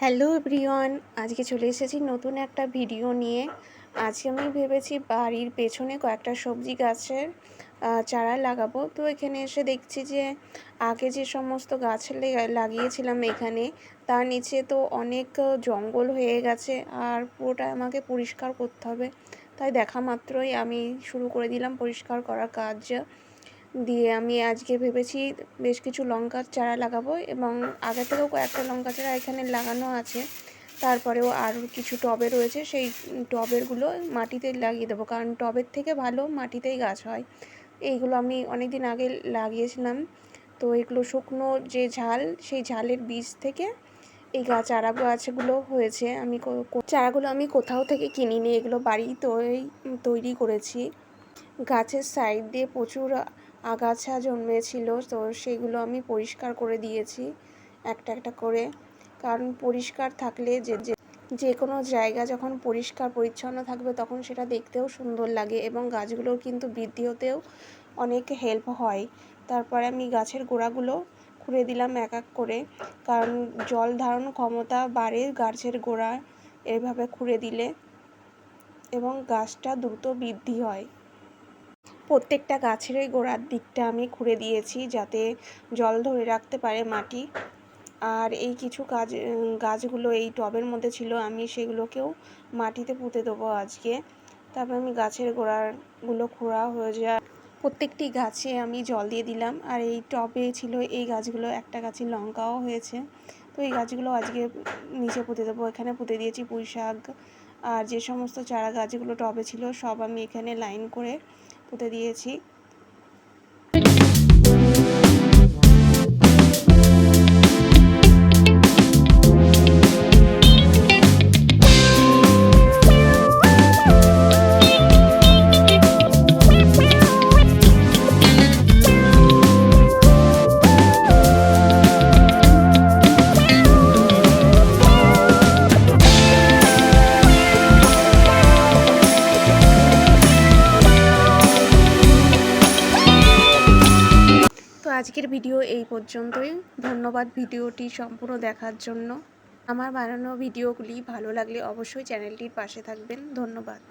Hello everyone, আজকে চলে এসেছি নতুন একটা ভিডিও নিয়ে। আজকে আমি ভেবেছি বাড়ির পেছনে কয়েকটা সবজি গাছের চারা লাগাবো। তো এখানে এসে দেখছি যে আগে যে সমস্ত গাছ লাগিয়েছিলাম এখানে, তার নিচে তো অনেক জঙ্গল হয়ে গেছে আর পুরোটা আমাকে পরিষ্কার করতে হবে। তাই দেখা মাত্রই আমি শুরু করে দিলাম পরিষ্কার করার কাজ। দিয়ে আমি আজকে ভেবেছি বেশ কিছু লঙ্কার চারা লাগাবো এবং আগে থেকেও কয়েকটা লঙ্কা চারা এখানে লাগানো আছে। তারপরেও আরও কিছু টবে রয়েছে, সেই টবেরগুলো মাটিতে লাগিয়ে দেবো, কারণ টবের থেকে ভালো মাটিতেই গাছ হয়। এইগুলো আমি অনেক দিন আগে লাগিয়েছিলাম। তো এগুলো শুকনো যে ঝাল, সেই ঝালের বীজ থেকে এই চারা গাছগুলো হয়েছে। চারাগুলো আমি কোথাও থেকে কিনিনি, এগুলো বাড়ি তৈরি করেছি। গাছের সাইড দিয়ে প্রচুর আগাছা জন্মেছিল, তো সেগুলো আমি পরিষ্কার করে দিয়েছি একটা একটা করে। কারণ পরিষ্কার থাকলে যে কোনো জায়গা যখন পরিষ্কার পরিচ্ছন্ন থাকবে তখন সেটা দেখতেও সুন্দর লাগে এবং গাছগুলোর কিন্তু বৃদ্ধি হতেও অনেক হেল্প হয়। তারপরে আমি গাছের গোড়াগুলো খুঁড়ে দিলাম এক এক করে, কারণ জল ধারণ ক্ষমতা বাড়ে গাছের গোড়া এভাবে খুঁড়ে দিলে, এবং গাছটা দ্রুত বৃদ্ধি হয়। প্রত্যেকটা গাছের ওই গোড়ার দিকটা আমি খুঁড়ে দিয়েছি যাতে জল ধরে রাখতে পারে মাটি। আর এই কিছু গাছগুলো এই টবের মধ্যে ছিল, আমি সেগুলোকেও মাটিতে পুঁতে দেবো আজকে। তারপর আমি গাছের গোড়াগুলো খোঁড়া হয়ে যায়, প্রত্যেকটি গাছে আমি জল দিয়ে দিলাম। আর এই টবে ছিল এই গাছগুলো, একটা গাছে লঙ্কাও হয়েছে, তো এই গাছগুলো আজকে নিচে পুঁতে দেবো। এখানে পুঁতে দিয়েছি পুঁই শাক, আর যে সমস্ত চারা গাছগুলো টবে ছিল সব আমি এখানে লাইন করে পুঁতে দিয়েছি। আজকের ভিডিও এই পর্যন্তই। ধন্যবাদ ভিডিওটি সম্পূর্ণ দেখার জন্য। আমার বানানো ভিডিওগুলি ভালো লাগলে অবশ্যই চ্যানেলটির পাশে থাকবেন। ধন্যবাদ।